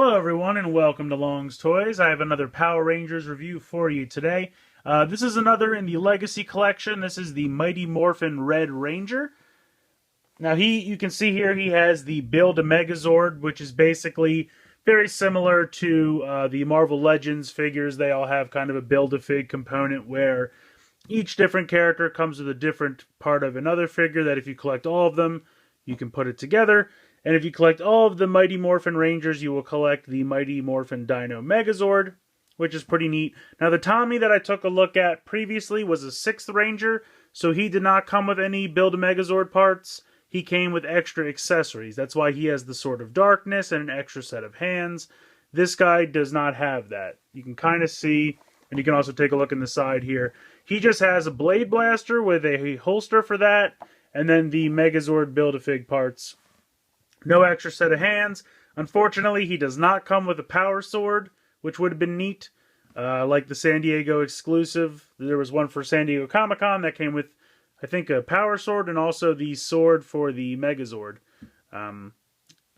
Hello everyone and welcome to Long's Toys. I have another Power Rangers review for you today. This is another in the Legacy Collection. This is the Mighty Morphin Red Ranger. Now you can see here he has the Build-A-Megazord, which is basically very similar to the Marvel Legends figures. They all have kind of a Build-A-Fig component where each different character comes with a different part of another figure that if you collect all of them, you can put it together. And if you collect all of the Mighty Morphin Rangers, you will collect the Mighty Morphin Dino Megazord, which is pretty neat. Now, the Tommy that I took a look at previously was a 6th Ranger, so he did not come with any Build-A-Megazord parts. He came with extra accessories. That's why he has the Sword of Darkness and an extra set of hands. This guy does not have that. You can kind of see, and you can also take a look in the side here. He just has a Blade Blaster with a holster for that, and then the Megazord Build-A-Fig parts. No extra set of hands. Unfortunately, he does not come with a power sword, which would have been neat. Like the San Diego exclusive. There was one for San Diego Comic-Con that came with, I think, a power sword and also the sword for the Megazord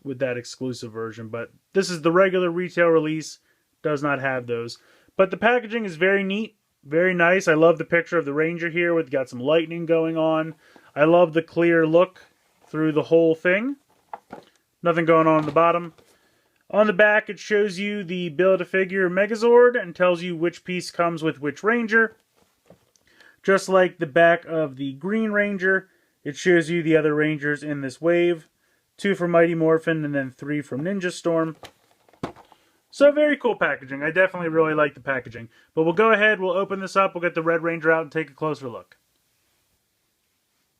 with that exclusive version. But this is the regular retail release. Does not have those. But the packaging is very neat. Very nice. I love the picture of the Ranger here with got some lightning going on. I love the clear look through the whole thing. Nothing going on the bottom. On the back, it shows you the Build-A-Figure Megazord and tells you which piece comes with which Ranger. Just like the back of the Green Ranger, it shows you the other Rangers in this wave. 2 from Mighty Morphin and then 3 from Ninja Storm. So very cool packaging. I definitely really like the packaging. But we'll go ahead, we'll open this up, we'll get the Red Ranger out and take a closer look.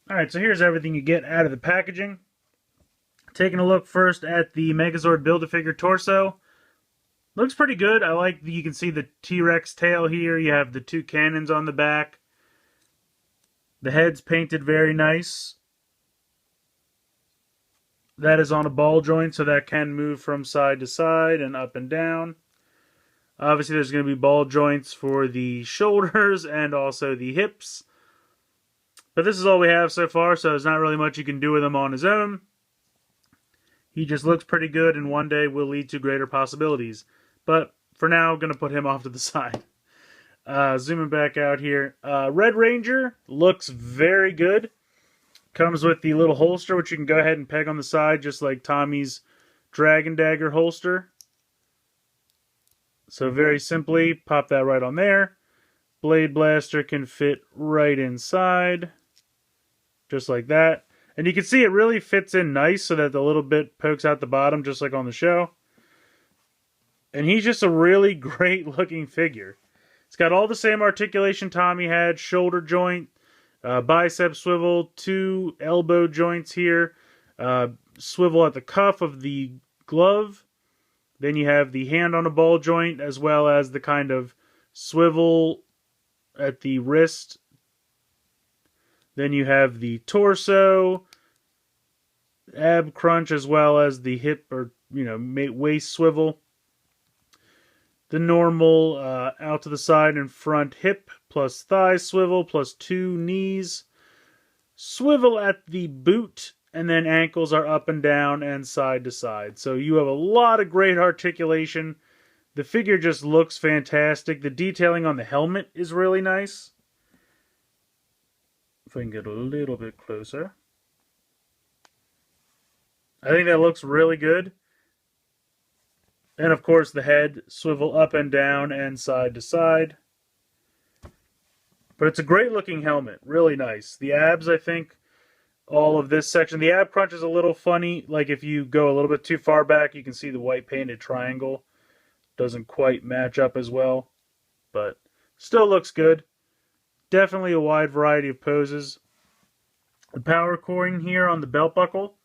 Alright, so here's everything you get out of the packaging. Taking a look first at the Megazord Build-A-Figure torso. Looks pretty good. I like that you can see the T-Rex tail here. You have the 2 cannons on the back. The head's painted very nice. That is on a ball joint, so that can move from side to side and up and down. Obviously, there's going to be ball joints for the shoulders and also the hips. But this is all we have so far, so there's not really much you can do with him on his own. He just looks pretty good and one day will lead to greater possibilities. But for now, I'm going to put him off to the side. Zooming back out here. Red Ranger looks very good. Comes with the little holster, which you can go ahead and peg on the side, just like Tommy's Dragon Dagger holster. So very simply, pop that right on there. Blade Blaster can fit right inside. Just like that. And you can see it really fits in nice so that the little bit pokes out the bottom, just like on the show. And he's just a really great looking figure. It's got all the same articulation Tommy had, shoulder joint, bicep swivel, 2 elbow joints here, swivel at the cuff of the glove. Then you have the hand on a ball joint, as well as the kind of swivel at the wrist. Then you have the torso, ab crunch, as well as the hip or, waist swivel. The normal out to the side and front hip plus thigh swivel plus 2 knees. Swivel at the boot, and then ankles are up and down and side to side. So you have a lot of great articulation. The figure just looks fantastic. The detailing on the helmet is really nice. If I can get a little bit closer. I think that looks really good. And of course the head swivel up and down and side to side. But it's a great looking helmet. Really nice. The abs, I think, all of this section. The ab crunch is a little funny. Like if you go a little bit too far back, you can see the white painted triangle. Doesn't quite match up as well. But still looks good. Definitely a wide variety of poses. The power cord here on the belt buckle.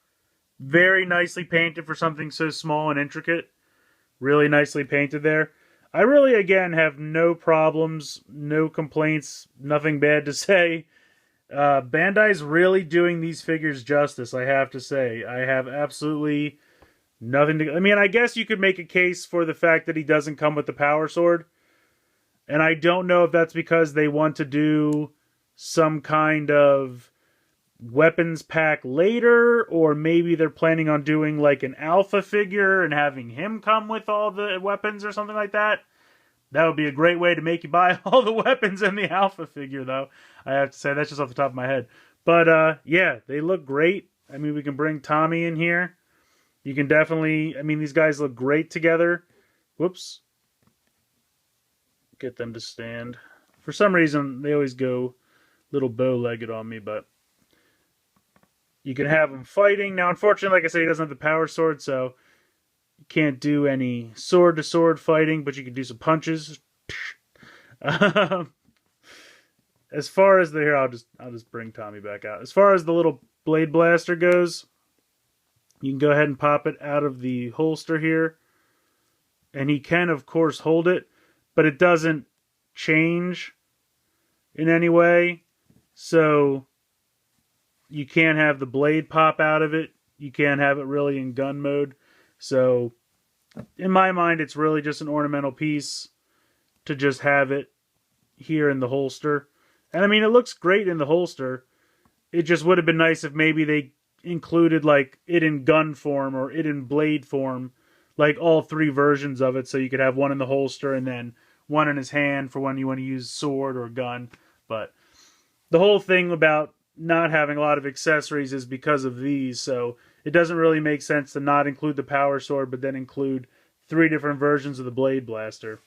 Very nicely painted for something so small and intricate. Really nicely painted there. I really, again, have no problems, no complaints, nothing bad to say. Bandai's really doing these figures justice, I have to say. I have absolutely nothing to... I mean, I guess you could make a case for the fact that he doesn't come with the power sword. And I don't know if that's because they want to do some kind of weapons pack later, or maybe they're planning on doing like an alpha figure and having him come with all the weapons or something like that. That would be a great way to make you buy all the weapons in the alpha figure, though. I have to say, that's just off the top of my head. But yeah, they look great. I mean, we can bring Tommy in here. You can definitely, I mean, these guys look great together. Whoops. Get them to stand. For some reason, they always go little bow-legged on me, but you can have him fighting. Now, unfortunately, like I said, he doesn't have the power sword, so you can't do any sword-to-sword fighting, but you can do some punches. As far as the here, I'll just bring Tommy back out. As far as the little blade blaster goes, you can go ahead and pop it out of the holster here, and he can, of course, hold it, but it doesn't change in any way. So you can't have the blade pop out of it. You can't have it really in gun mode. So in my mind, it's really just an ornamental piece to just have it here in the holster. And I mean, it looks great in the holster. It just would have been nice if maybe they included like it in gun form or it in blade form, like all three versions of it, so you could have one in the holster and then one in his hand for when you want to use sword or gun. But the whole thing about not having a lot of accessories is because of these, so it doesn't really make sense to not include the power sword, but then include three different versions of the blade blaster.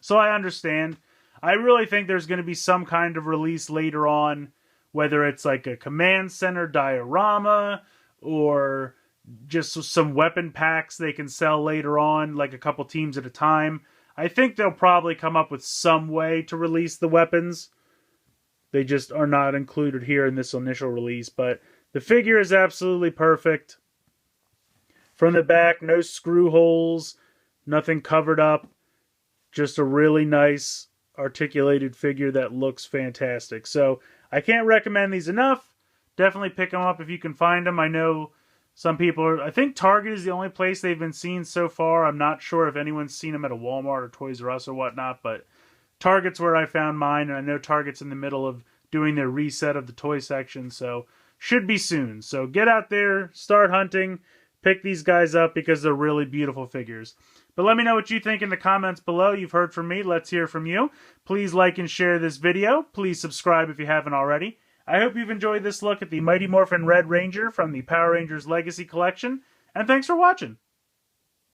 So I understand. I really think there's going to be some kind of release later on, whether it's like a command center diorama or just some weapon packs they can sell later on, like a couple teams at a time. I think they'll probably come up with some way to release the weapons. They just are not included here in this initial release, but the figure is absolutely perfect. From the back, no screw holes, nothing covered up. Just a really nice articulated figure that looks fantastic. So I can't recommend these enough. Definitely pick them up if you can find them. I know some people are, I think Target is the only place they've been seen so far. I'm not sure if anyone's seen them at a Walmart or Toys R Us or whatnot, but Target's where I found mine, and I know Target's in the middle of doing their reset of the toy section, so should be soon. So get out there, start hunting, pick these guys up because they're really beautiful figures. But let me know what you think in the comments below. You've heard from me. Let's hear from you. Please like and share this video. Please subscribe if you haven't already. I hope you've enjoyed this look at the Mighty Morphin Red Ranger from the Power Rangers Legacy Collection, and thanks for watching.